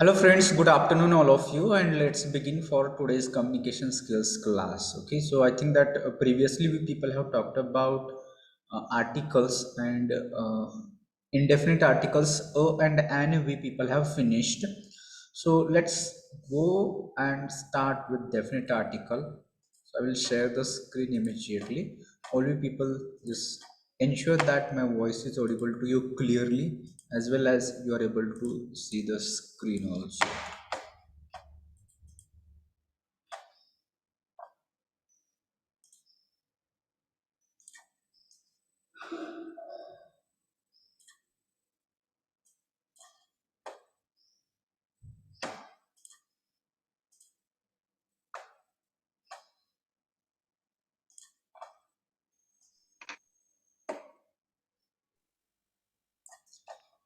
Hello friends, good afternoon all of you, and let's begin for today's communication skills class. Okay, so I think that previously we people have talked about articles and indefinite articles and an we people have finished. So let's go and start with definite article. So I will share the screen immediately. All you people just ensure that my voice is audible to you clearly as well as you are able to see the screen also.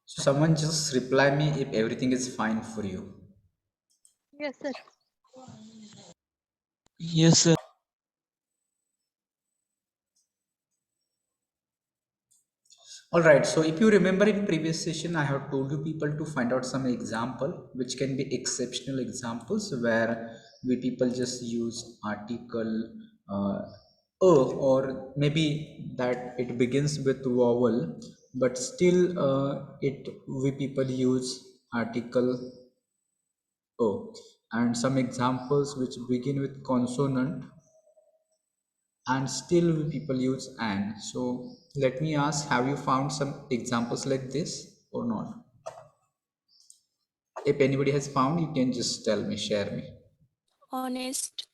So someone just reply me if everything is fine for you. Yes, sir. Yes, sir. All right. So if you remember in previous session, I have told you people to find out some example, which can be exceptional examples where we people just use article or maybe that it begins with vowel, but still it we people use article o, and some examples which begin with consonant and still people use and. So let me ask, have you found some examples like this or not? If anybody has found, you can just tell me, share me. Honest.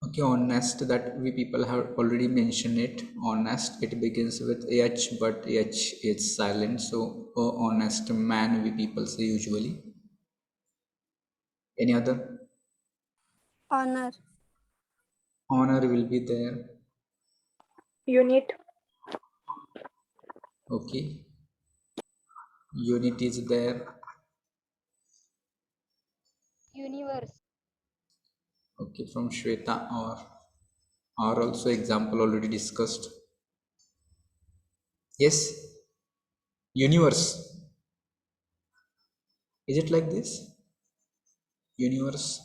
Okay, honest, that we people have already mentioned it. Honest, it begins with h, but h is silent, so honest man we people say usually. Any other? Honor. Honor will be there. Unit. Okay, unit is there. Universe. Okay, from Shweta, or also example already discussed. Yes, universe. Is it like this? Universe.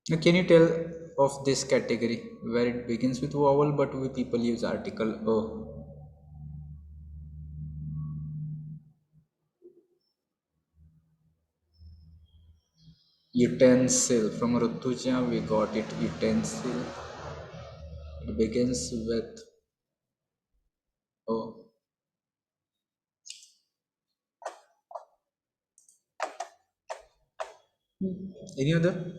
Now, can you tell of this category where it begins with vowel but we people use article o? Utensil. From Rutuja we got it. Utensil. It begins with o. Any other?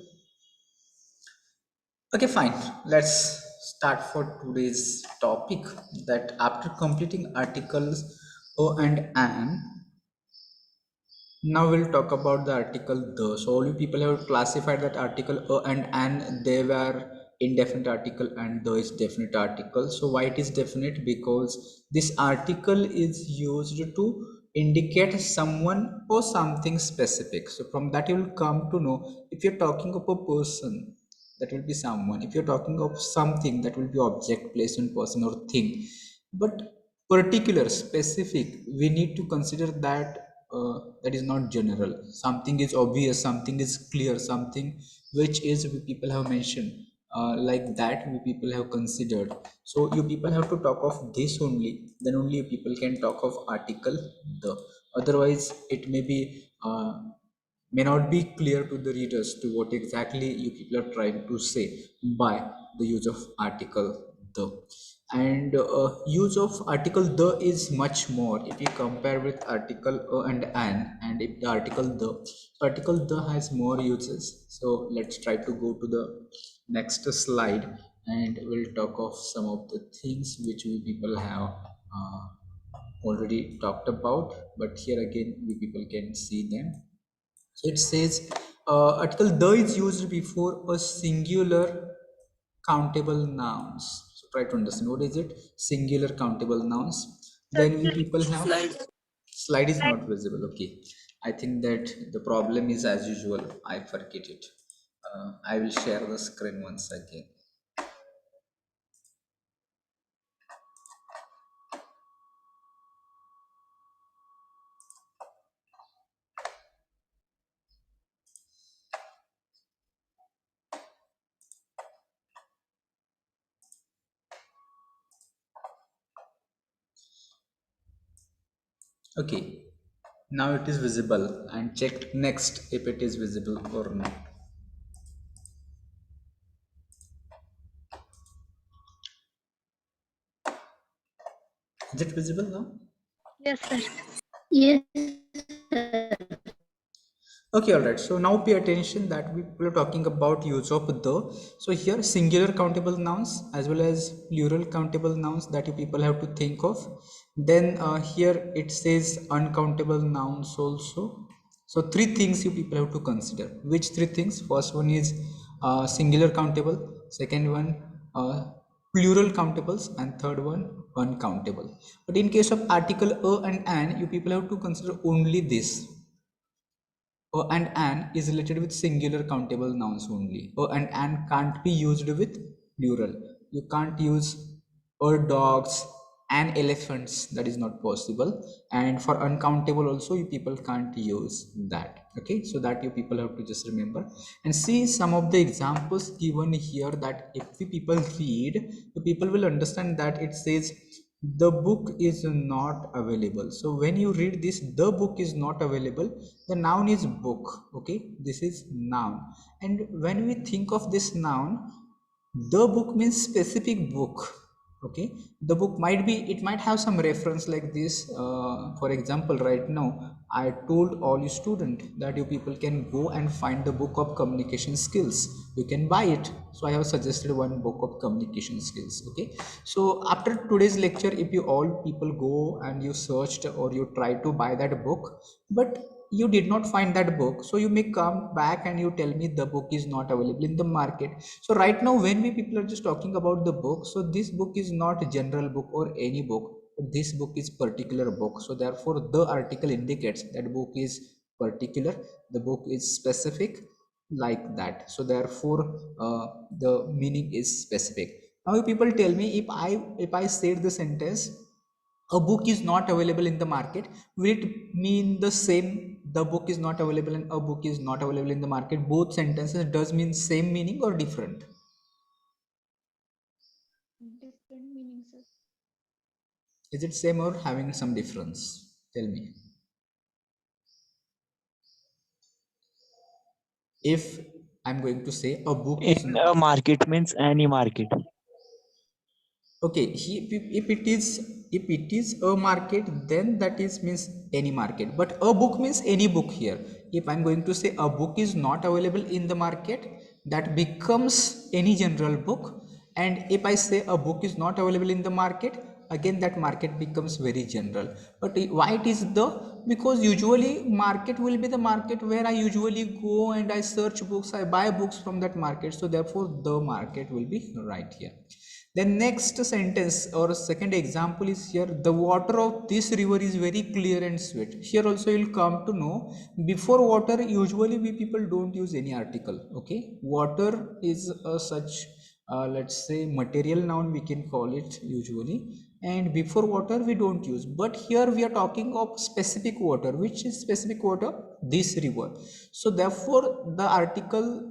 Okay, fine. Let's start for today's topic. That after completing articles o and an, now we'll talk about the article the. So all you people have classified that article and they were indefinite article and the is definite article. So why it is definite? Because this article is used to indicate someone or something specific. So from that you will come to know if you're talking of a person, that will be someone. If you're talking of something, that will be object, place, and person or thing. But particular, specific, we need to consider that that is not general. Something is obvious, something is clear, something which is we people have mentioned, like that we people have considered. So you people have to talk of this only, then only you people can talk of article the. Otherwise it may be may not be clear to the readers to what exactly you people are trying to say by the use of article the. And use of article the is much more if you compare with article and an. And if the article the, so article the has more uses. So let's try to go to the next slide and we'll talk of some of the things which we people have already talked about, but here again we people can see them. So it says article the is used before a singular countable nouns. So try to understand what is it? Singular countable nouns. Sir, Then we people have Slide. slide is not visible. Okay, I think that the problem is as usual. I forget it. I will share the screen once again. Okay, now it is visible, and check next if it is visible or not. Is it visible now? Yes, sir. Yes. Okay, all right. So now pay attention that we are talking about use of the. So here singular countable nouns as well as plural countable nouns that you people have to think of. Then here it says uncountable nouns also. So three things you people have to consider. Which three things? First one is singular countable. Second one plural countables, and third one uncountable. But in case of article a and an, you people have to consider only this. And an is related with singular countable nouns only. And an can't be used with plural. You can't use dogs and elephants. That is not possible. And for uncountable also, you people can't use that. Okay, so that you people have to just remember and see some of the examples given here. That if we people read, the people will understand that it says the book is not available. So when you read this, the book is not available, the noun is book. Okay, this is noun. And when we think of this noun, the book means specific book. Okay, the book might be, it might have some reference like this. For example, right now I told all you students that you people can go and find the book of communication skills. You can buy it. So I have suggested one book of communication skills. Okay, so after today's lecture, if you all people go and you searched or you try to buy that book, but you did not find that book, so you may come back and you tell me the book is not available in the market. So right now when we people are just talking about the book, so this book is not a general book or any book. This book is particular book, so therefore the article indicates that book is particular, the book is specific, like that. So therefore the meaning is specific. Now you people tell me, if I said the sentence, a book is not available in the market, will it mean the same? The book is not available and a book is not available in the market, both sentences does mean same meaning or different? Different meanings, sir. Is it same or having some difference? Tell me. If I'm going to say a book is In a not. market means any market. Okay, if it is, if it is a market, then that is means any market, but a book means any book here. If I'm going to say a book is not available in the market, that becomes any general book. And if I say a book is not available in the market, again that market becomes very general. But why it is the? Because usually market will be the market where I usually go and I search books, I buy books from that market, so therefore the market will be right here. The next sentence or second example is here, the water of this river is very clear and sweet. Here also you'll come to know, before water usually we people don't use any article. Okay, water is such let's say material noun we can call it usually, and before water we don't use. But here we are talking of specific water. Which is specific water? This river. So therefore the article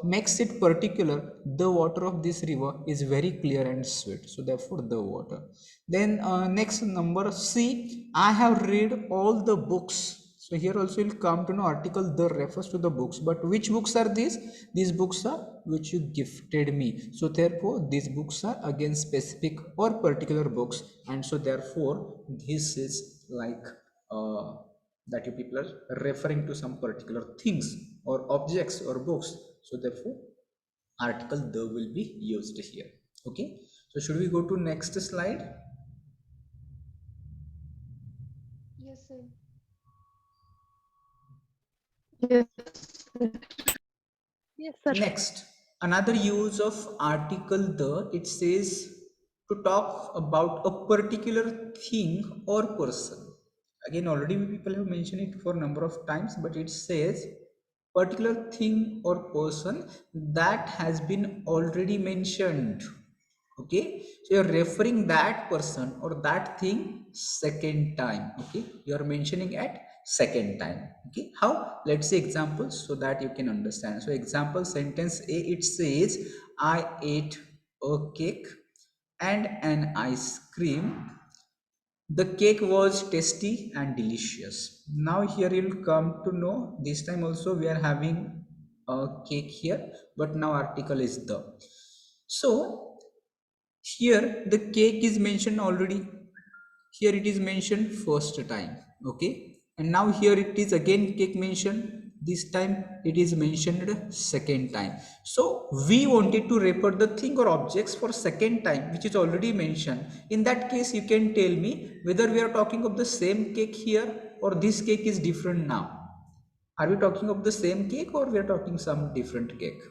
makes it particular. The water of this river is very clear and sweet, so therefore the water. Then next number C, I have read all the books. So here also you'll come to know article the refers to the books, but which books are these? These books are which you gifted me. So therefore these books are again specific or particular books, and so therefore this is like uh, that you people are referring to some particular things or objects or books. So therefore article the will be used here. Okay, so should we go to next slide? Yes, sir. Yes. Yes, sir. Next, another use of article the, it says to talk about a particular thing or person. Again, already people have mentioned it for a number of times, but it says particular thing or person that has been already mentioned. Okay, so you're referring that person or that thing second time. Okay, you're mentioning at second time. Okay, how? Let's say examples so that you can understand. So example sentence A, it says I ate a cake and an ice cream The cake was tasty and delicious. Now here you'll come to know, this time also we are having a cake here, but now article is the. So here the cake is mentioned already. Here it is mentioned first time, okay, and now here it is again cake mentioned. This time it is mentioned second time. So we wanted to refer the thing or objects for second time which is already mentioned. In that case you can tell me whether we are talking of the same cake here or this cake is different now. Are we talking of the same cake or we are talking some different cake?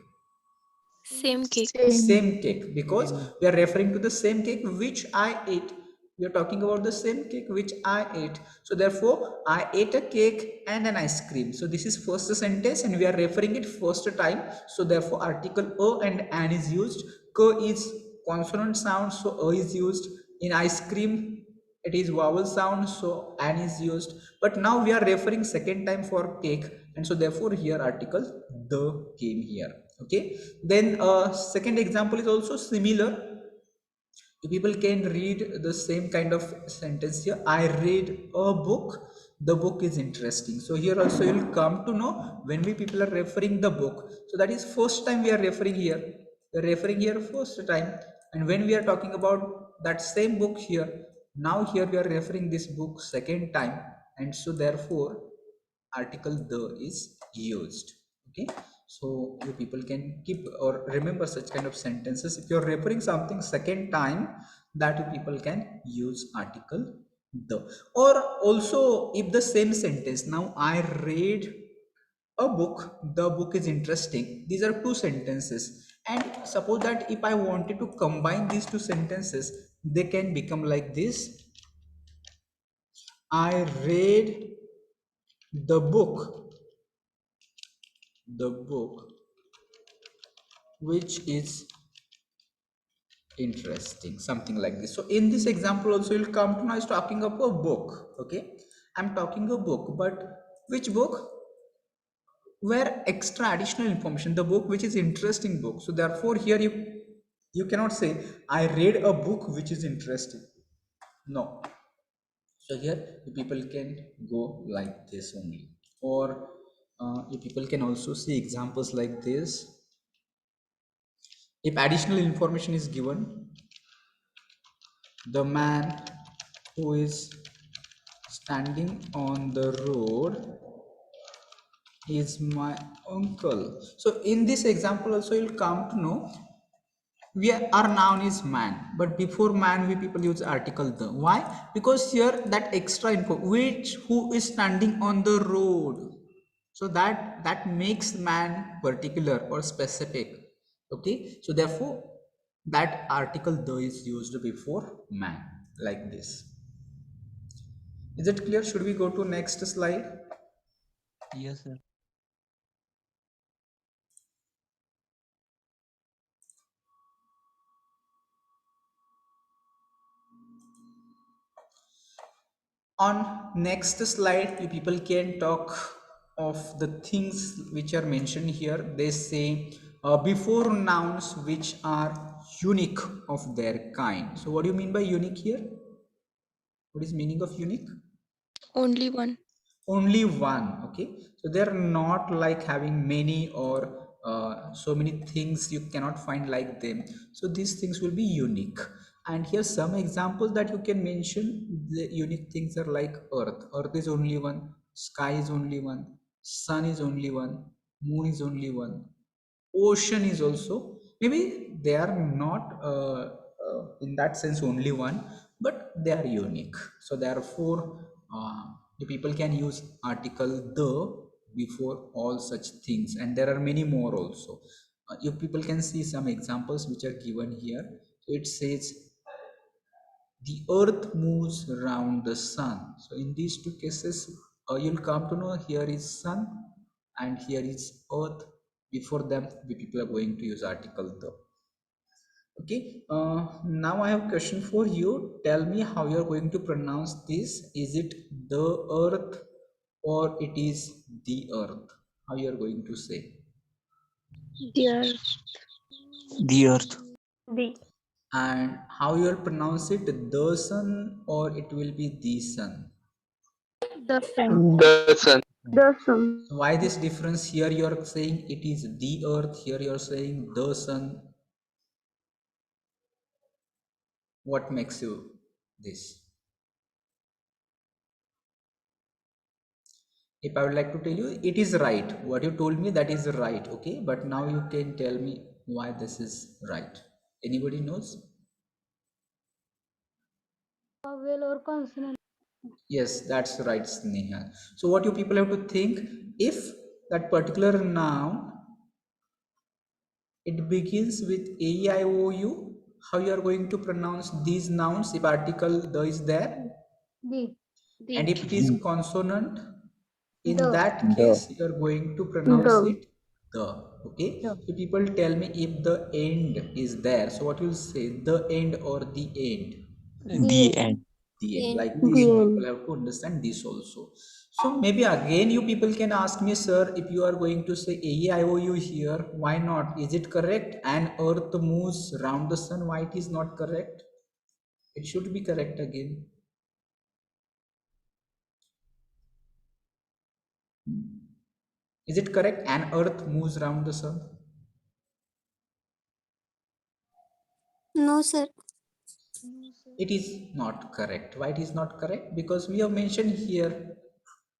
Same cake. Same cake, because we are referring to the same cake which I ate. We are talking about the same cake which I ate. So therefore I ate a cake and an ice cream. So this is first sentence and we are referring it first time. So therefore article a and an is used. K is consonant sound, so a is used. In ice cream it is vowel sound, so an is used. But now we are referring second time for cake, and so therefore here article the came here. Okay, then second example is also similar. People can read the same kind of sentence here. I read a book, the book is interesting. So here also you'll come to know when we people are referring the book, so that is first time we are referring here. We are referring here first time, and when we are talking about that same book here, now here we are referring this book second time, and so therefore article the is used. Okay, so you people can keep or remember such kind of sentences. If you're referring something second time, that you people can use article the. Or also if the same sentence, now I read a book, the book is interesting, these are two sentences, and suppose that if I wanted to combine these two sentences, they can become like this: I read the book which is interesting, something like this. So in this example also you'll come to know is talking about a book. Okay, I'm talking a book, but which book? Where extra additional information, the book which is interesting book. So therefore here you cannot say I read a book which is interesting. No. So here the people can go like this only. Or you people can also see examples like this. If additional information is given, the man who is standing on the road is my uncle. So in this example also you'll come to know we are, our noun is man, but before man we people use article the. Why? Because here that extra info, which, who is standing on the road, so that makes man particular or specific. Okay, so therefore that article the is used before man, like this. Is it clear? Should we go to next slide? Yes, sir. On next slide you people can talk of the things which are mentioned here. They say before nouns which are unique of their kind. So what do you mean by unique here? What is meaning of unique? Only one. Only one. Okay, so they're not like having many or so many things you cannot find like them. So these things will be unique. And here some examples that you can mention. The unique things are like earth is only one, sky is only one, sun is only one, moon is only one, ocean is also. Maybe they are not in that sense only one, but they are unique. So therefore the people can use article the before all such things, and there are many more also. You people can see some examples which are given here. So it says the earth moves around the sun. So in these two cases you'll come to know here is sun and here is earth. Before them we people are going to use article the. Okay, now I have a question for you. Tell me how you're going to pronounce this. Is it the earth or it is the earth? How you're going to say? Dear. The earth. The. And how you will pronounce it, the sun or it will be the sun? The sun. The sun. The sun. Why this difference? Here you are saying it is the earth, here you are saying the sun. What makes you this? If I would like to tell you, it is right, what you told me, that is right, okay, but now you can tell me why this is right. Anybody knows? Vowel or consonant. Yes, that's right, Sneha. So what you people have to think, if that particular noun, it begins with a e i o u, how you are going to pronounce these nouns if article the is there? The. And The. if it is consonant, in The. that The. case you are going to pronounce The. it the. Okay, The. so people tell me if the end is there, so what you will say, the end or the end? The The end. end. The end, End. like this The you end. people have to understand this also. So maybe again you people can ask me, sir, if you are going to say a e i o u here, why not? Is it correct? And earth moves round the sun, why it is not correct? It should be correct again. Is it correct? And earth moves round the sun? No, sir. No, sir. It is not correct. Why it is not correct? Because we have mentioned here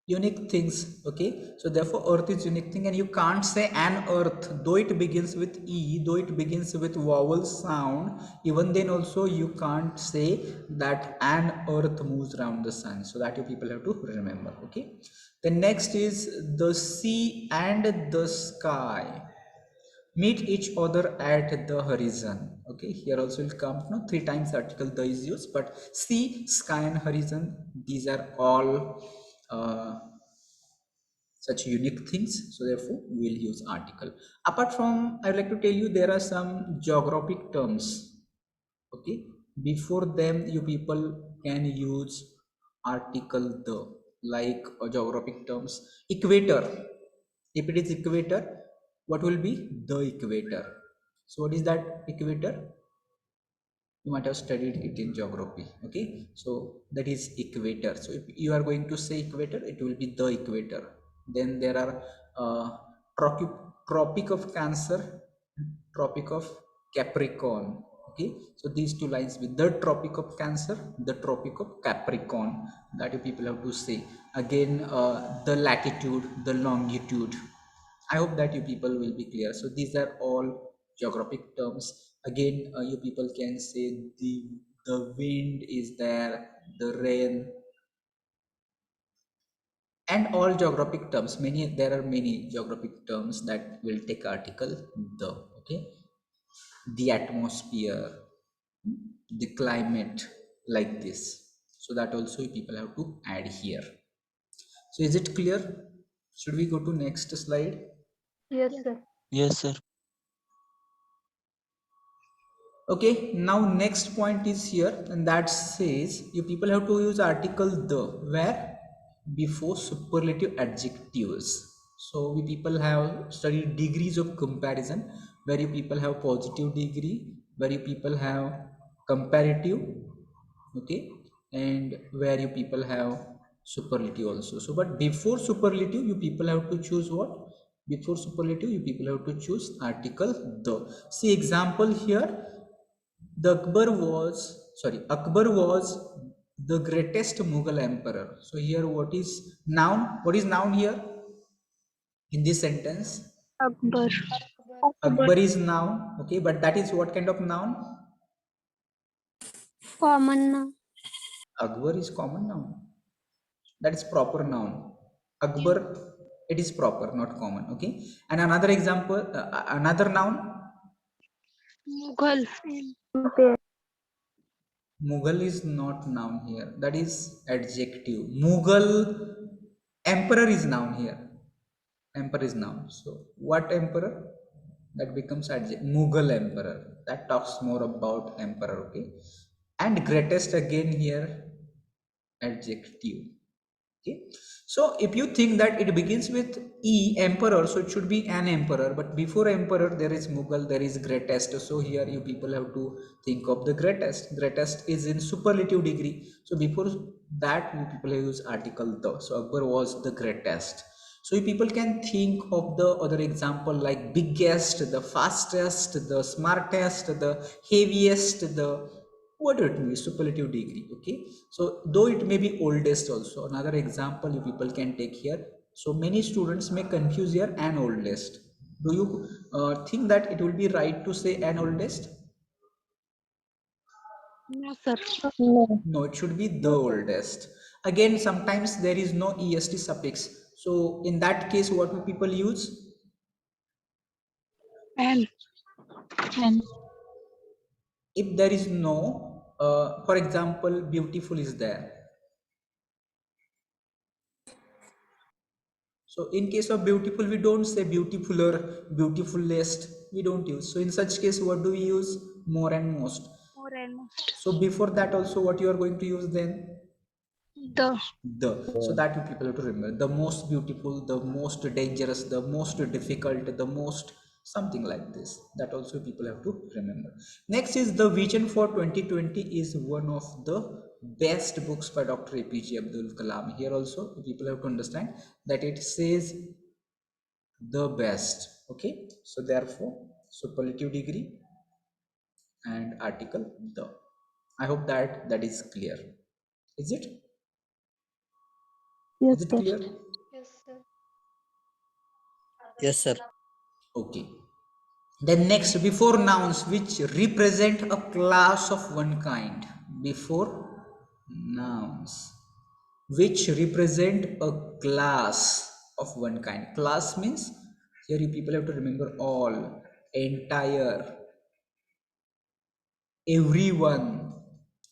unique things. Okay, so therefore earth is unique thing, and you can't say an earth, though it begins with e, though it begins with vowel sound, even then also you can't say that an earth moves around the sun. So that you people have to remember. Okay, the next is the sea and the sky meet each other at the horizon. Okay, here also will come, no, three times article the is used, but sea, sky and horizon, these are all uh, such unique things, so therefore we will use article. Apart from, I would like to tell you, there are some geographic terms. Okay, before them you people can use article the, like geographic terms, equator. If it is equator, what will be the equator? So what is that equator? You might have studied it in geography. Okay, so that is equator. So if you are going to say equator, it will be the equator. Then there are uh, tropic of cancer, tropic of capricorn. Okay, so these two lines with the tropic of cancer, the tropic of capricorn, that you people have to say. Again, the latitude, the longitude. I hope that you people will be clear. So these are all geographic terms. Again, you people can say the wind is there, the rain, and all geographic terms. Many, there are many geographic terms that will take article the. Okay, the atmosphere, the climate, like this. So that also people have to add here. So is it clear? Should we go to next slide? Yes, Yes. sir. Yes, sir. Okay, now next point is here, and that says you people have to use article the, where? Before superlative adjectives. So we people have studied degrees of comparison, where you people have positive degree, where you people have comparative, okay, and where you people have superlative also. So but before superlative you people have to choose what? Before superlative you people have to choose article the. See example here, the Akbar was the greatest Mughal emperor. So here what is noun? What is noun here in this sentence? Akbar. Akbar. Akbar is noun, okay, but that is what kind of noun? Common noun. Akbar is common noun. That is proper noun. Akbar, it is proper, not common. Okay, and another example, another noun. Mughal. Compare. Mughal is not noun here, that is adjective. Mughal, emperor is noun here. Emperor is noun, so what emperor? That becomes adjective. Mughal emperor, that talks more about emperor. Okay, and greatest again here, adjective. Okay, so if you think that it begins with E, emperor, so it should be an emperor, but before emperor there is Mughal, there is greatest. So here you people have to think of the greatest. Greatest is in superlative degree, so before that you people have used article the. So Akbar was the greatest. So you people can think of the other example like biggest, the fastest, the smartest, the heaviest, the whatever it means, superlative degree. Okay, so though it may be oldest also, another example you people can take here. So many students may confuse here an oldest. Do you think that it will be right to say an oldest? No, sir. No. No, it should be the oldest. Again, sometimes there is no est suffix, so in that case what do people use? And And If there is no for example beautiful is there, so in case of beautiful, we don't say beautifuler, beautifulest, we don't use. So in such case, what do we use? More and most. more and most. So before that also, what you are going to use then? The The. So that you people have to remember. The most beautiful, the most dangerous, the most difficult, the most something like this. That also people have to remember. Next is the vision for 2020 is one of the best books by Dr. APJ Abdul Kalam. Here also people have to understand that it says the best. Okay, so therefore superlative degree and article the. I hope that that is clear. Is it? yes, Is it sir. clear? yes, sir. Yes, sir. Okay, then next, before nouns which represent a class of one kind. Before nouns which represent a class of one kind. Class means here you people have to remember all, entire, everyone,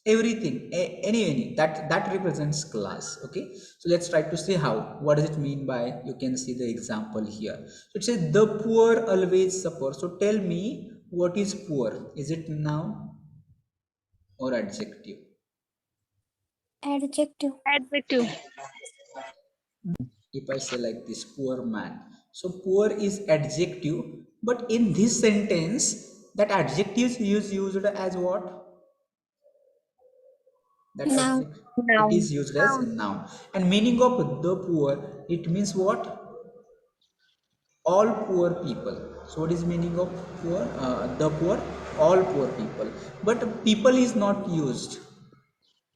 everything, any that represents class. Okay, so let's try to see how. What does it mean by, you can see the example here. So it says the poor always suffer. So tell me, what is poor? Is it noun or adjective? Adjective. Adjective. If I say like this, poor man, so poor is adjective, but in this sentence that adjective is used as what? That Noun. adjective, it Noun. is used as a Noun. noun. And meaning of the poor, it means what? All poor people. So what is meaning of poor? The poor, all poor people. But people is not used.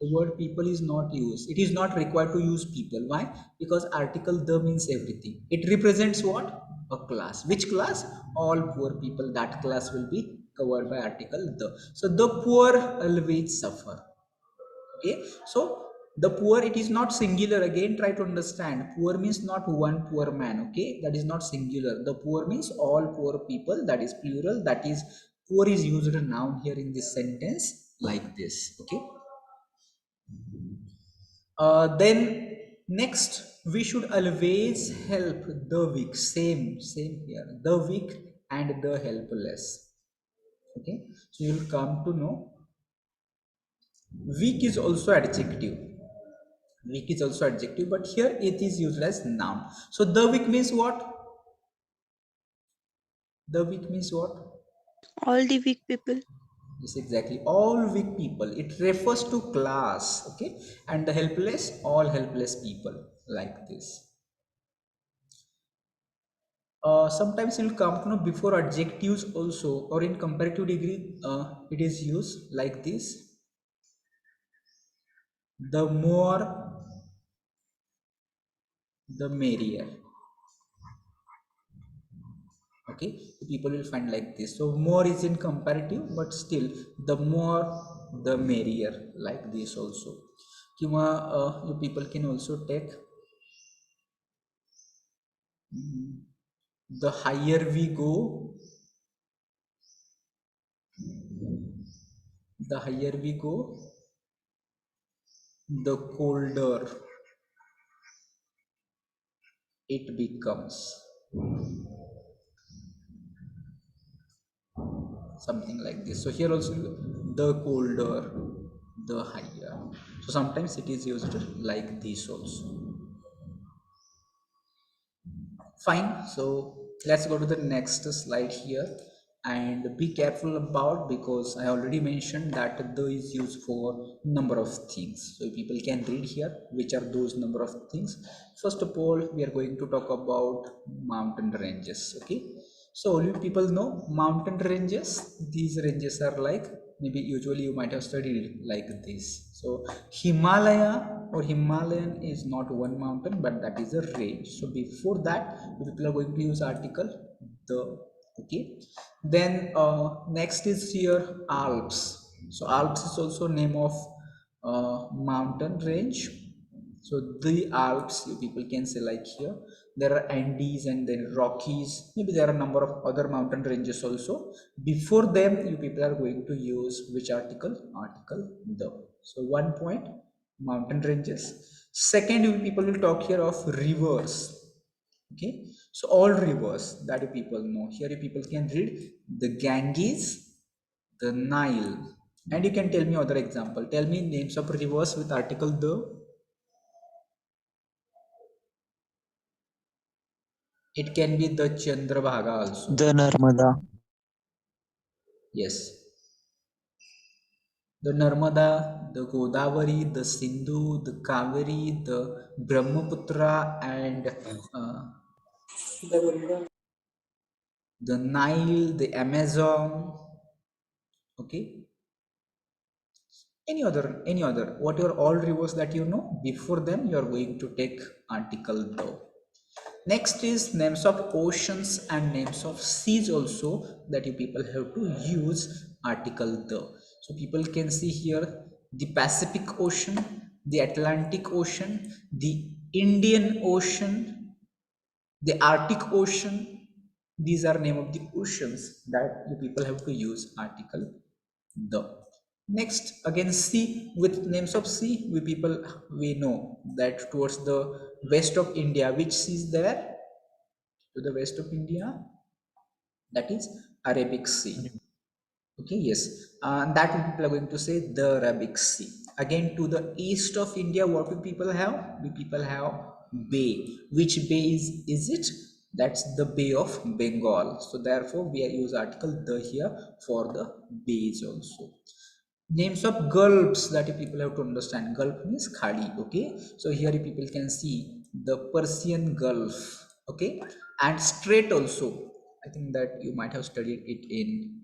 The word people is not used. It is not required to use people. Why? Because article the means everything. It represents what? A class. Which class? All poor people. That class will be covered by article the. So the poor always suffer. Okay, so the poor, it is not singular. Again, try to understand, poor means not one poor man. Okay, that is not singular. The poor means all poor people, that is plural. That is, poor is used a noun here in this sentence like this. Okay, then next, we should always help the weak. Same here, the weak and the helpless. Okay, so you'll come to know weak is also adjective. Weak is also adjective, but here it is used as noun. So the weak means what? The weak means what? All the weak people. Yes, exactly, all weak people. It refers to class. Okay, and the helpless, all helpless people, like this. Sometimes it will come to know before adjectives also, or in comparative degree it is used like this: the more the merrier. Okay, so people will find like this. So more is in comparative, but still the more the merrier, like this also. Kiwa, you people can also take the higher we go, the higher we go, the colder it becomes, something like this. So here also, the colder, the higher. So sometimes it is used like this also. Fine. So let's go to the next slide here and be careful about, because I already mentioned that the is used for number of things. So people can read here which are those number of things. First of all, we are going to talk about mountain ranges. Okay. So all you people know mountain ranges. These ranges are like, maybe usually you might have studied like this. So Himalaya or Himalayan is not one mountain, but that is a range. So before that, people are going to use article the. Okay. Then next is here Alps. So Alps is also name of mountain range. So the Alps, you people can say like here there are Andes and then Rockies. Maybe there are a number of other mountain ranges also. Before them, you people are going to use which article? Article the. So 1 point, mountain ranges. Second, you people will talk here of rivers. Okay, so all rivers that you people know here, you people can read the Ganges, the Nile. And you can tell me other example. Tell me names of rivers with article the. It can be the Chandrabhaga also. The Narmada. Yes. The Narmada, the Godavari, the Sindhu, the Kaveri, the Brahmaputra, and the Nile, the Amazon. Okay. Any other, whatever all rivers that you know, before them you are going to take article the. Next is names of oceans and names of seas also, that you people have to use article the. So people can see here the Pacific Ocean, the Atlantic Ocean, the Indian Ocean, the Arctic Ocean. These are name of the oceans that you people have to use article the. Next, again sea, with names of sea, we know that towards the west of India, which sea is there? To the west of India, that is Arabic Sea. Okay, yes, that people are going to say the Arabic Sea. Again, to the east of India, what do people have? We people have bay. Which bay is it? That's the Bay of Bengal. So therefore we are use article the here for the bays also. Names of gulfs that you people have to understand. Gulf means khadi. Okay, so here you people can see the Persian Gulf. Okay, and strait also, I think that you might have studied it in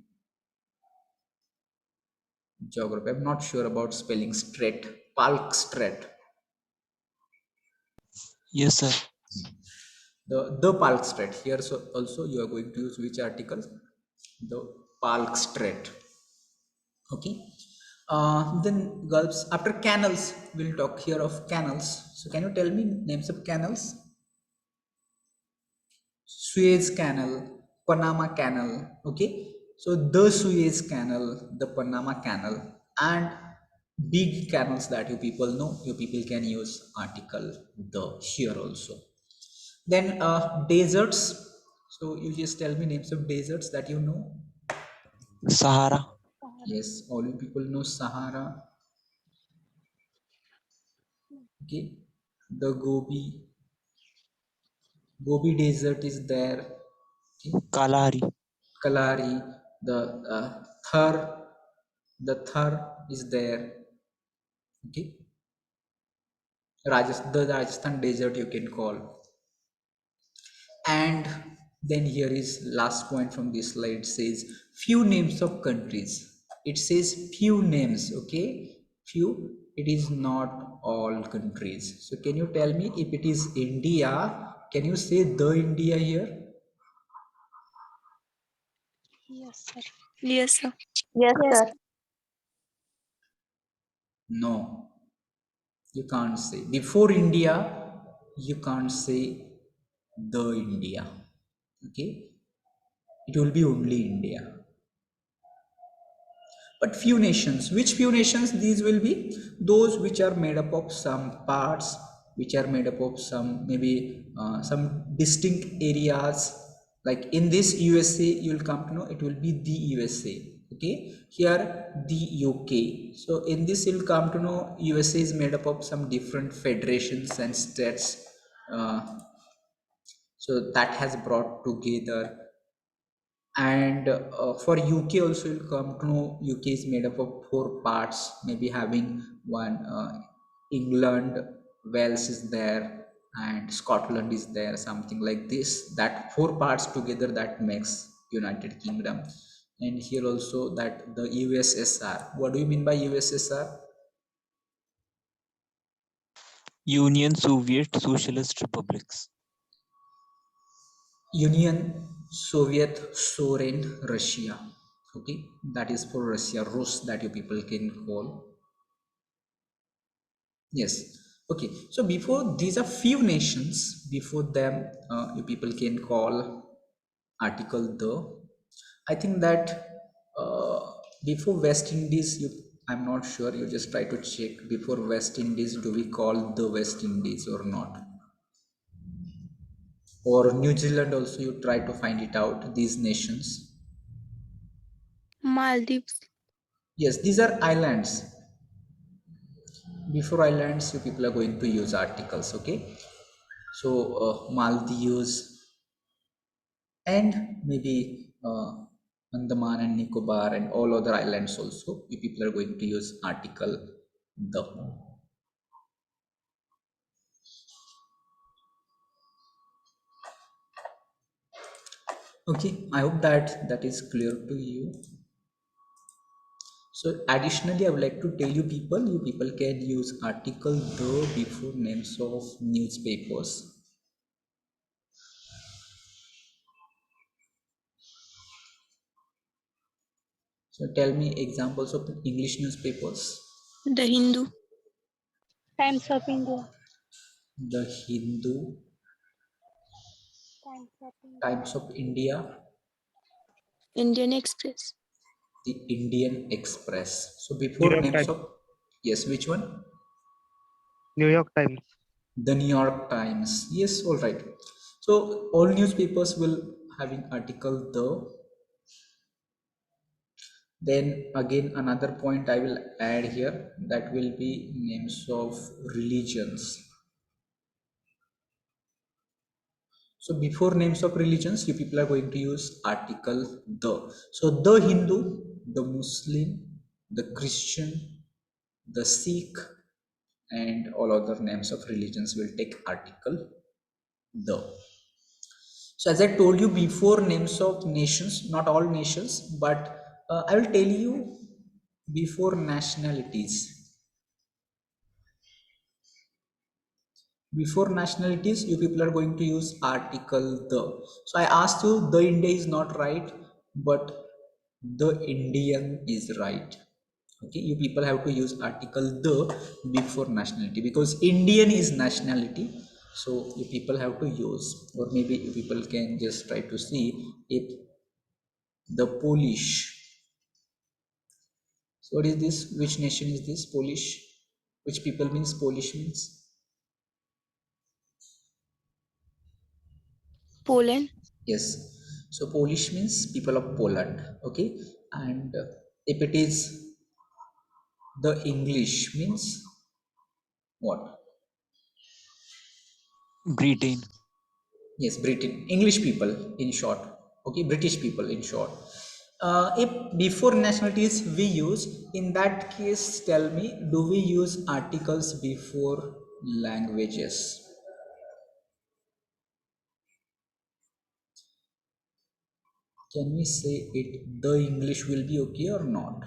geography. I'm not sure about spelling strait. Palk strait. Yes, sir. The Palk strait. Here so also you are going to use which article? The Palk strait. Okay. Then gulfs. After canals, we'll talk here of canals. So can you tell me names of canals? Suez Canal, Panama Canal. Okay, so the Suez Canal, the Panama Canal, and big canals that you people know, you people can use article the here also. Then deserts. So you just tell me names of deserts that you know. Sahara. Yes, all you people know Sahara. Okay, the Gobi Desert is there. Okay, Kalahari. Kalahari, the Thar, the Thar is there. Okay, the Rajasthan desert you can call. And then here is last point from this slide, says few names of countries. It says few names. Okay, few. It is not all countries. So can you tell me, if it is India, can you say the India here? Yes, sir. Yes, sir. Yes, Yes. sir. No, you can't say. Before India, you can't say the India. Okay, it will be only India. But few nations, which few nations these will be? Those which are made up of some parts, which are made up of some, maybe some distinct areas. Like in this USA, you'll come to know it will be the USA. Okay, here the UK. So in this you'll come to know USA is made up of some different federations and states. uh, So that has brought together. And for UK also, you'll come to know UK is made up of four parts, maybe having one, England, Wales is there, and Scotland is there, something like this. That four parts together, that makes United Kingdom. And here also, that the USSR. What do you mean by USSR? Union Soviet Socialist Republics. Union Soviet Soren Russia. Okay, that is for Russia, Rus, that you people can call. Yes. Okay. So before, these are few nations. Before them, you people can call article the. I think that before West Indies, you. I'm not sure. You just try to check before West Indies. Do we call the West Indies or not? Or New Zealand also. You try to find it out. These nations. Maldives. Yes, these are islands. Before islands, you people are going to use articles. Okay. So Maldives, and maybe Andaman and Nicobar and all other islands also, you people are going to use article the. Okay, I hope that that is clear to you. So additionally, I would like to tell you people can use article the before names of newspapers. So tell me examples of English newspapers. The Hindu. Times of India. The Hindu, Times of India. Times of India, Indian Express. the Indian Express. So New before York names Times. of, yes, which one? New York Times. The New York Times. Yes, all right. So all newspapers will having article the. Then again another point I will add here, that will be names of religions. So before names of religions, you people are going to use article the. So the Hindu, the Muslim, the Christian, the Sikh, and all other names of religions will take article the. So as I told you before, names of nations, not all nations, but I will tell you before nationalities. Before nationalities, you people are going to use article the. So I asked you, the India is not right, but the Indian is right. Okay, you people have to use article the before nationality, because Indian is nationality. So you people have to use, or maybe you people can just try to see if the Polish. So what is this? Which nation is this? Polish. Which people means Polish means? Poland. Yes. So Polish means people of Poland. Okay. And if it is the English means what? Britain. Yes, Britain. English people in short. Okay, British people in short. If before nationalities we use, in that case, tell me, do we use articles before languages? Can we say it, the English will be okay or not?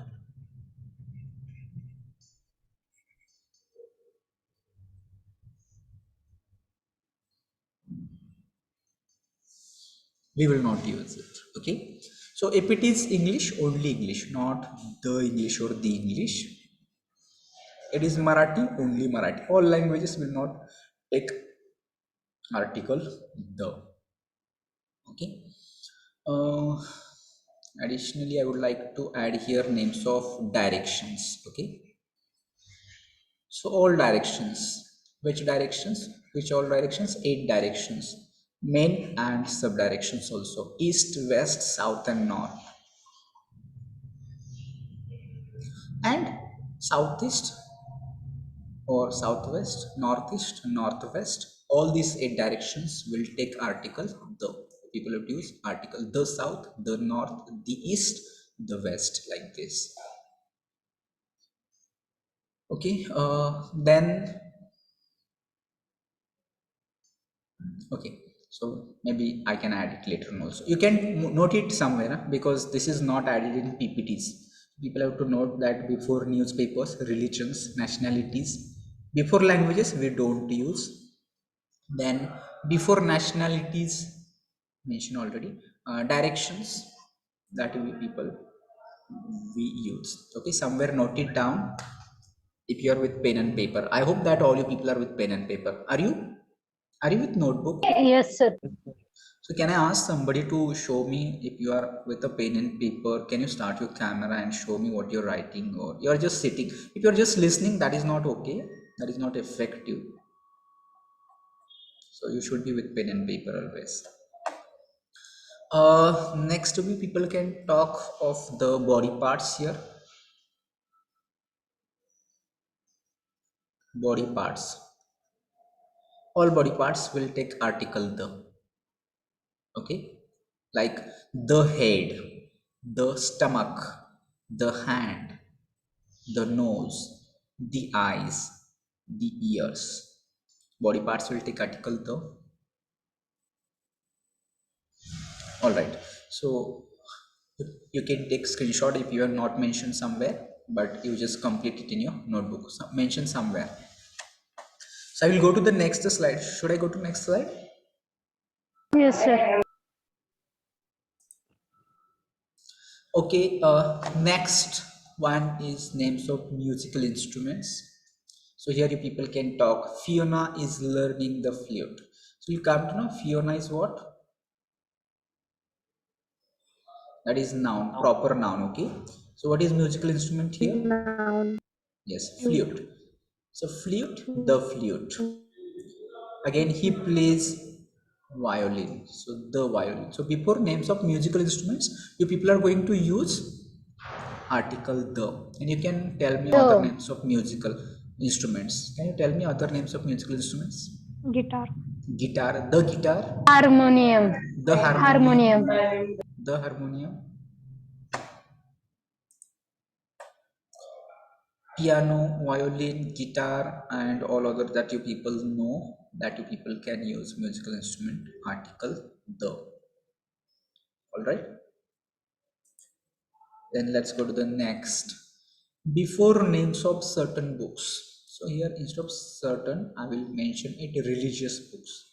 We will not use it. Okay. So if it is English, only English, not the English or the English. It is Marathi, only Marathi. All languages will not take article the. Okay. Uh, Additionally, I would like to add here names of directions. Okay. So all directions. Which directions? Which all directions? 8 directions. Main and sub directions also. East, west, south, and north. And southeast or southwest, northeast, northwest, all these 8 directions will take article the. People have to use article the south, the north, the east, the west, like this. Okay, then okay, so maybe I can add it later on also. You can note it somewhere, huh? Because this is not added in ppts. People have to note that before newspapers, religions, nationalities, before languages we don't use. Then before nationalities, mentioned already, directions, that we people we use. Okay, somewhere note it down if you are with pen and paper. I hope that all you people are with pen and paper. Are you with notebook? Yes, sir. So can I ask somebody to show me if you are with a pen and paper? Can you start your camera and show me what you're writing, or you're just sitting? If you're just listening, that is not okay. That is not effective. So you should be with pen and paper always. Next we people can talk of the body parts here. Body parts. All body parts will take article the. Okay, like the head, the stomach, the hand, the nose, the eyes, the ears. Body parts will take article the. All right. So you can take screenshot if you have not mentioned somewhere, but you just complete it in your notebook. So mention somewhere. So I will go to the next slide. Should I go to next slide? Yes, sir. Okay. Next one is names of musical instruments. So here you people can talk. Fiona is learning the flute. So you come to know Fiona is what? That is noun, proper noun. Okay. So what is musical instrument here? Noun. Yes, Flute. flute. So flute, the flute. Again, he plays violin. So the violin. So before names of musical instruments, you people are going to use article the. And you can tell me other The names of musical instruments. Can you tell me other names of musical instruments? guitar. Guitar, the guitar, Harmonium. the harmonium, Harmonium. the harmonium, piano, violin, guitar, and all other that you people know, that you people can use musical instrument article the. All right. Then let's go to the next. Before names of certain books. So here instead of certain, I will mention it religious books.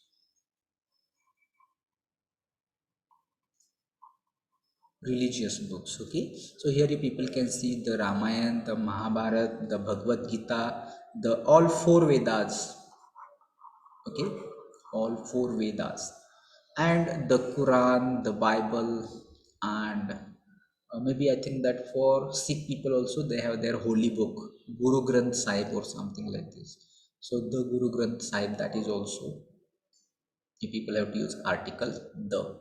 Religious books. Okay, so here you people can see the Ramayana, the Mahabharata, the Bhagavad Gita, the all four Vedas. Okay, all four Vedas, and the Quran, the Bible, and maybe I think that for Sikh people also they have their holy book, Guru Granth Sahib or something like this. So the Guru Granth Sahib, that is also you people have to use article the.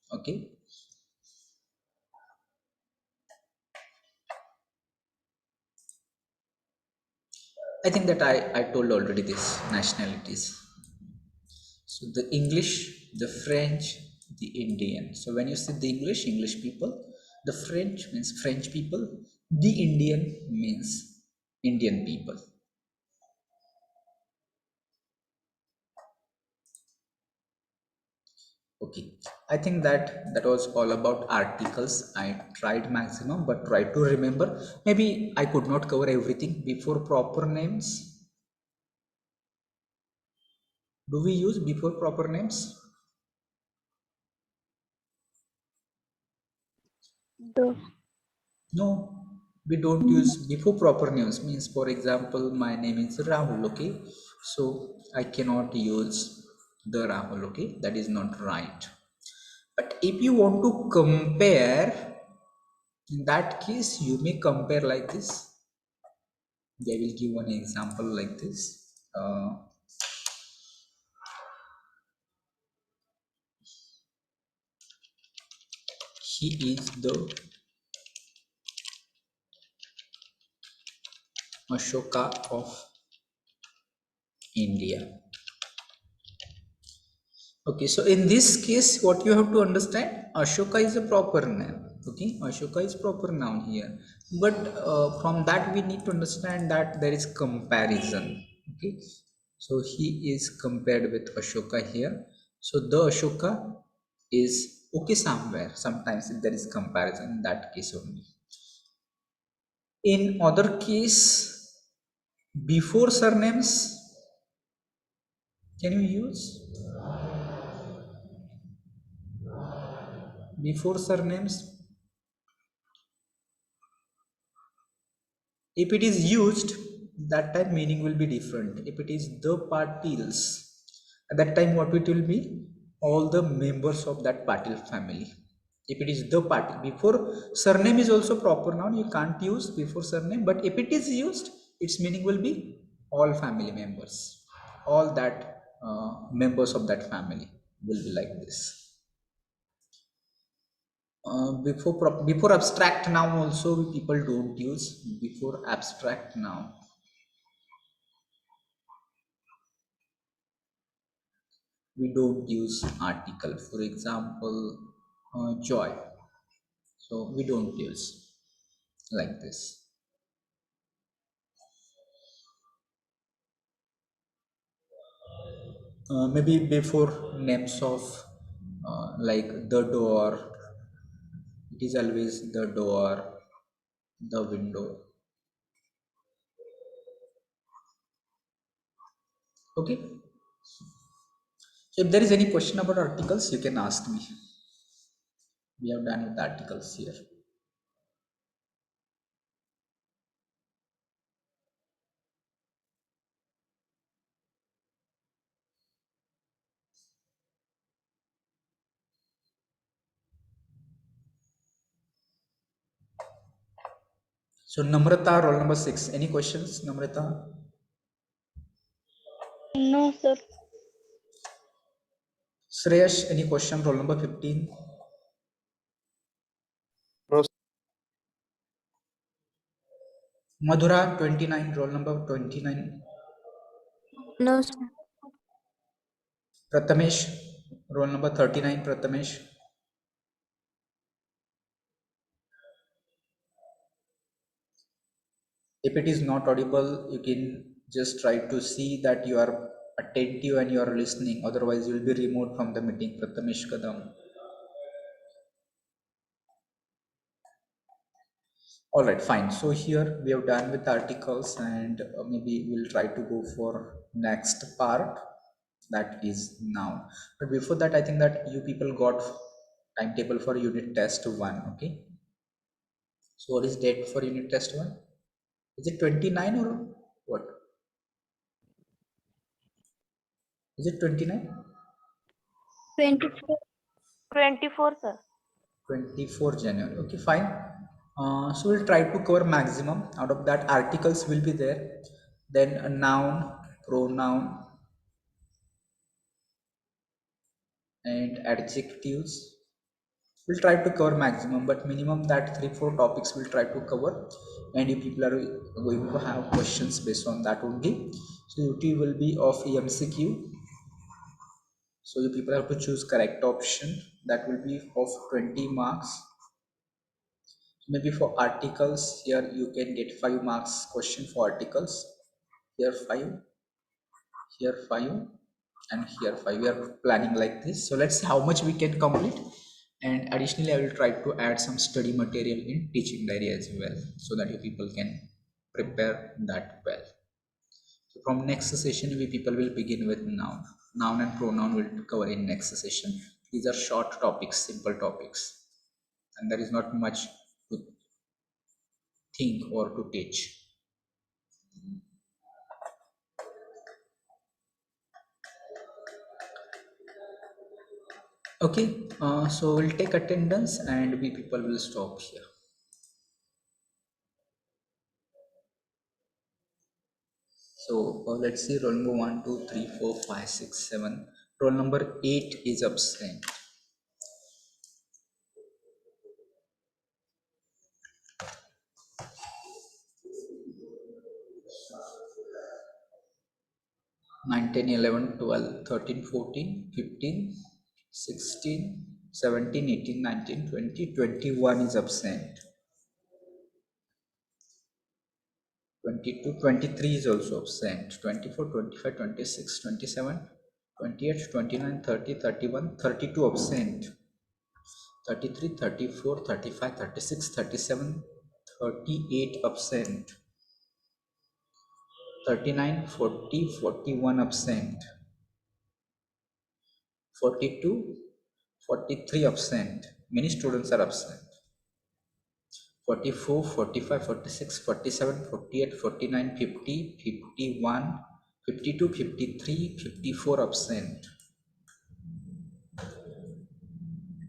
Okay. I think that I told already this nationalities. So the English, the French, the Indian. So when you say the English people, the French means French people, the Indian means Indian people. Okay, I think that was all about articles. I tried maximum, but try to remember. Maybe I could not cover everything. Before proper names, do we use before proper names? The. No, we don't use before proper names. Means, for example, my name is Rahul. Okay, so I cannot use the Rahul. Okay, that is not right. But if you want to compare, in that case, you may compare like this. I will give one example like this. He is the Ashoka of India. Okay, so in this case, what you have to understand, Ashoka is a proper name. Okay, Ashoka is proper noun here, but from that we need to understand that there is comparison. Okay, so he is compared with Ashoka here. So the Ashoka is okay somewhere. Sometimes if there is comparison, in that case only. In other case, before surnames, can you use before surnames? If it is used, that time meaning will be different. If it is the partils, at that time what it will be? All the members of that partil family. If it is the party, before surname is also proper noun, you can't use before surname, but if it is used, its meaning will be all family members. All that members of that family will be like this. Before abstract noun also people don't use before abstract noun. We don't use article, for example joy, so we don't use like this. Maybe before names of like the door, it is always the door, the window. Okay, so if there is any question about articles, you can ask me. We have done with articles here. So Namrata, roll number 6. Any questions, Namrata? No, sir. Shreyash, any question, roll number 15? No. Madhura, 29, roll number 29. No, sir. Prathamesh, roll number 39, Prathamesh. If it is not audible, you can just try to see that you are attentive and you are listening. Otherwise, you will be removed from the meeting. Prathamesh Kadam. All right, fine. So here we have done with articles, and maybe we'll try to go for next part, that is noun. But before that, I think that you people got timetable for unit test 1. Okay. So what is date for unit test 1? Is it 29 or what? Is it 29? 24. 24, sir. 24 January. Okay, fine. So we'll try to cover maximum. Out of that, articles will be there. Then a noun, pronoun, and adjectives. We'll try to cover maximum, but minimum that 3-4 topics we'll try to cover. And you people are going to have questions based on that only. So UT will be of MCQ. So you people have to choose correct option. That will be of 20 marks. Maybe for articles, here you can get 5 marks question for articles. Here 5, here 5, and here 5. We are planning like this. So let's see how much we can complete, and additionally I will try to add some study material in teaching diary as well, so that you people can prepare that well. So from next session we people will begin with noun and pronoun will cover in next session. These are short topics, simple topics, and there is not much to think or to teach. Okay, so we'll take attendance and we people will stop here. So let's see, roll number 1, 2, 3, 4, 5, 6, 7. Roll number 8 is absent. 9, 10, 11, 12, 13, 14, 15, 16, 17, 18, 19, 20, 21 is absent. 22, 23 is also absent. 24, 25, 26, 27, 28, 29, 30, 31, 32 absent. 33, 34, 35, 36, 37, 38 absent. 39, 40, 41 absent. 42, 43 absent. Many students are absent. 44, 45, 46, 47, 48, 49, 50, 51, 52, 53, 54 absent.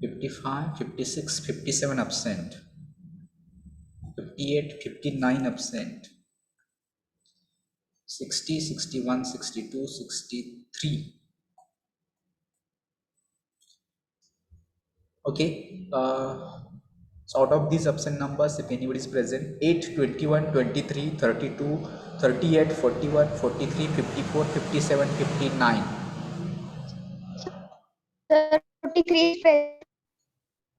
55, 56, 57 absent. 58, 59 absent. 60, 61, 62, 63. Okay. So out of these absent numbers, if anybody is present, 8, 21, 23, 32, 38, 41, 43, 54, 57, 59. Sir, 43 is present.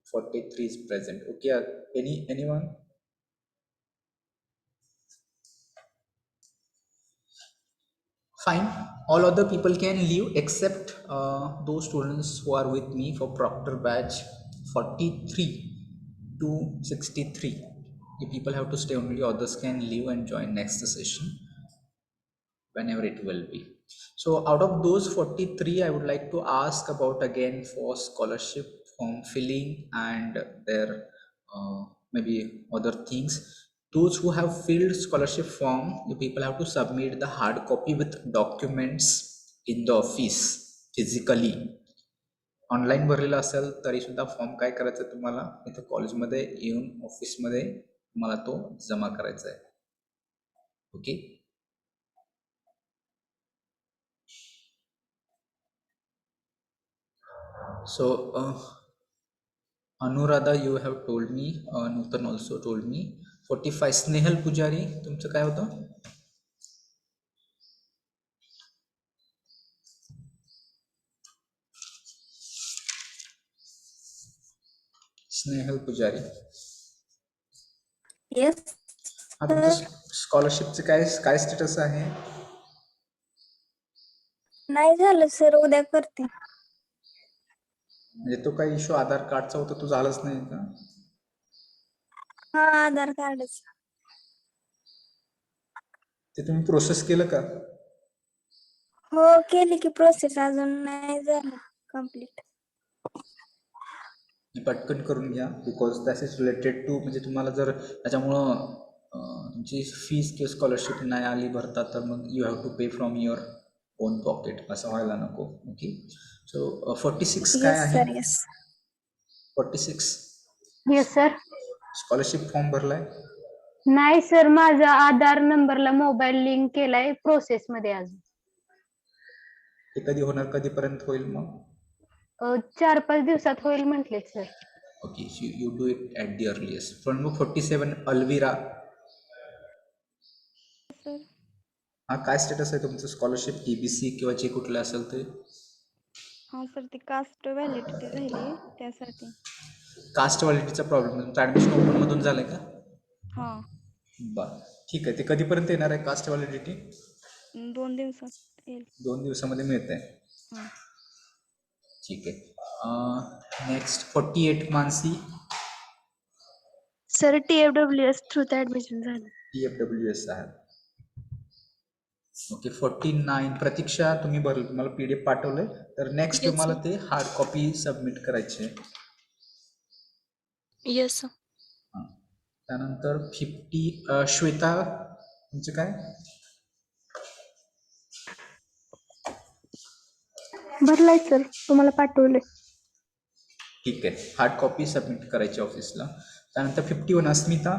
43 is present. Okay. Anyone? Fine. All other people can leave except those students who are with me for Proctor batch 43 to 63. The people have to stay only, others can leave and join next session whenever it will be. So out of those 43, I would like to ask about again for scholarship form filling and their maybe other things. Those who have filled scholarship form, the people have to submit the hard copy with documents in the office physically. Online भरलेला असेल तरी सुद्धा form काय करायचं आहे तुम्हाला इथं कॉलेजमध्ये येऊन ऑफिसमध्ये तुम्हाला तो जमा करायचा आहे. Okay. So Anuradha, you have told me, Nutan also told me. 45 Snehal पुजारी, तुमचं काय होतं? स्नेहल पुजारी. Yes, हा तुमचं sir. स्कॉलरशिपचं काय काय स्टेटस आहे? नाही झालं सर, उद्या करते. म्हणजे तो काही इश्यू आधार कार्डचा होता, तो झालाच नाही का? हा, आधार कार्डच. ते तुम्ही प्रोसेस केलं का? हो, केली की प्रोसेस, अजून नाही झालं कम्प्लीट. पटकन करून घ्या, because that is related to, म्हणजे तुम्हाला जर त्याच्यामुळं तुमची फीस किंवा स्कॉलरशिप नाही आली भरता तर मग you have to pay from your own pocket, असं व्हायला नको. ओके. सो 46 काय येस आहे? Sir, yes. 46 yes sir. Scholarship form भरलाय? नाही सर, माझा आधार नंबरला मोबाईल लिंक केलाय, प्रोसेस मध्ये अजून. ते कधी होणार, कधीपर्यंत होईल मग? 4-5 दिवसात होईल म्हटले sir. Okay, you do it at the earliest. From 47 Alvira. Sir, हा काय स्टेटस आहे तुमचं स्कॉलरशिप, EBC किंवा जे कुठलं असेल ते? हा सर, ती कास्ट व्हॅलिडिटी राहिली त्यासाठी. कास्ट व्हॅलिडिटीचा प्रॉब्लेम, तुमचं ॲडमिशन ओपनमधून झालं आहे का? हा, बरं, ठीक आहे. ते कधीपर्यंत येणार आहे कास्ट व्हॅलिडिटी? 2 दिवसात येईल. 2 दिवसामध्ये मिळत आहे. हा. ठीक आहे. नेक्स्ट 48 मानसी. सर, TFWS थ्रूच ऍडमिशन झालं. TFWS आहे. ओके. 49 प्रतीक्षा, तुम्ही भरलं, तुम्हाला PDF पाठवलंय, तर नेक्स्ट Yes, तुम्हाला sir. ते हार्ड कॉपी सबमिट करायची आहे. Yes, sir. हां. त्यानंतर 50 श्वेता, तुमचं काय? भरलाय सर, तुम्हाला पाठवले. ठीक आहे. हार्ड कॉपी सबमिट करायची ऑफिसला. त्यानंतर 51 अस्मिता.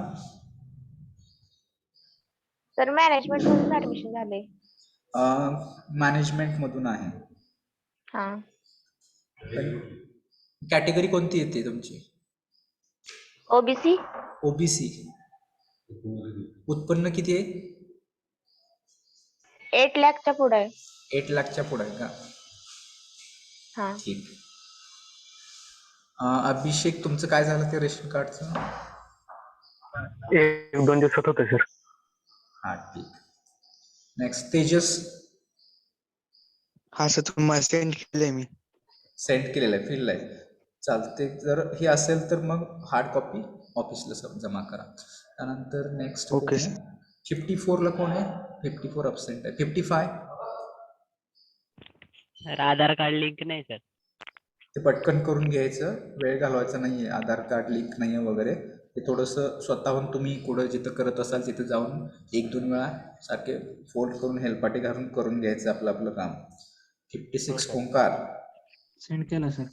सर, मॅनेजमेंट मधून ऍडमिशन झाले. मॅनेजमेंटमधून आहे. हा. कॅटेगरी कोणती येते तुमची? ओबीसी. OBC. उत्पन्न किती आहे? 8 लाखच्या पुढे आहे. 8 लाखच्या पुढे आहे का? हा. ठीक. अभिषेक, तुमचं काय झालं ते रेशन कार्डचं? 1-2 दिवसात होतं सर. हा, ठीक. नेक्स्ट तेजस. हा सर तुम्हाला सेंड केलंय मी. सेंड केलेलं आहे, फिल आहे. चालते. जर हे असेल तर मग हार्ड कॉपी ऑफिसला जमा करा. त्यानंतर नेक्स्ट ओके कोण आहे? 54ला कोण आहे? 54 अब्सेंट आहे. 55 सर आधार कार्ड लिंक नाही सर. ते पटकन करून घ्यायचं, वेळ घालवायचा नाहीये. आधार कार्ड लिंक नाही आहे वगैरे. ते थोडंसं स्वतःहून तुम्ही कुठं जिथं करत असाल तिथं जाऊन 1-2 वेळा सारखे फोल्ड करून हेलपाटे घालून करून घ्यायचं आपलं आपलं काम. 56 ओंकार. सेंड केला सर.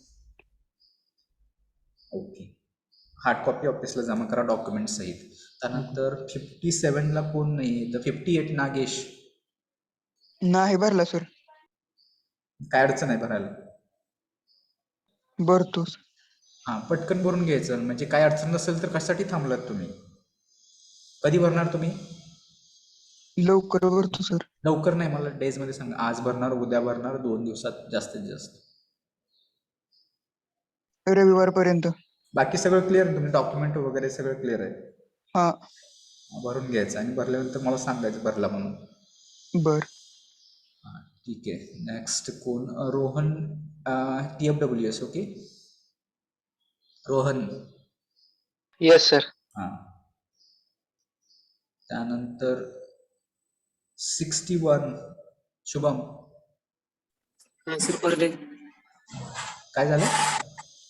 ओके. हार्ड कॉपी ऑफिसला जमा करा डॉक्युमेंट सहित. त्यानंतर 57ला कोण नाही तर 58 नागेश. नाही भरला सर. काय अडचण आहे भरायला? भरतो. हां, पटकन भरून घ्यायचं. म्हणजे काय अडचण नसेल तर कशासाठी थांबलात तुम्ही? कधी भरणार तुम्ही? लवकर भरतो सर. लवकर नाही, मला डेजमध्ये सांगा. आज भरणार, उद्या भरणार, 2 दिवसात जास्तीत जास्त? रविवारपर्यंत. बाकी सगळं क्लिअर? तुम्ही डॉक्युमेंट वगैरे सगळं क्लिअर आहे? हा. भरून घ्यायचं आणि भरल्यानंतर मला सांगायचं भरला म्हणून. बर. हां, ठीक आहे. नेक्स्ट कोण? Rohan. TFWS. Okay. Rohan. Yes sir. हां. त्यानंतर 61 शुभम. सर भरले. काय झालं?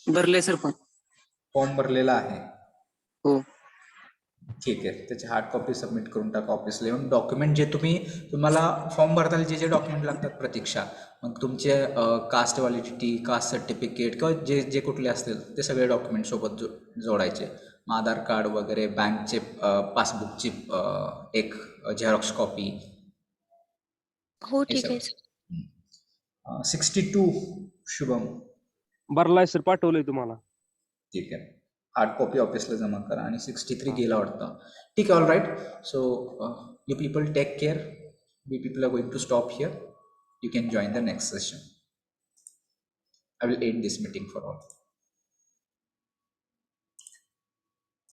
भरले सर पण. फॉर्म भरलेला आहे. हो. ठीक आहे. त्याची हार्ड कॉपी सबमिट करून टाका ऑफिसला येऊन. डॉक्युमेंट जे तुम्हाला फॉर्म भरताना जे जे डॉक्युमेंट लागतात प्रतीक्षा, मग तुमचे कास्ट व्हॅलिडिटी, कास्ट सर्टिफिकेट किंवा जे जे कुठले असतील ते सगळे डॉक्युमेंट सोबत जोडायचे. मग आधार कार्ड वगैरे, बँकचे पासबुकची एक झेरॉक्स कॉपी. हो ठीक आहे. 62 शुभम. भरलाय सर, पाठवलंय तुम्हाला. ठीक आहे. हार्ड कॉपी ऑफिसला जमा करा. आणि 63 गेला वाटतं. ठीक आहे. All right. So you people take care. We people are going to stop here. You can join the next session. I will end this meeting for all.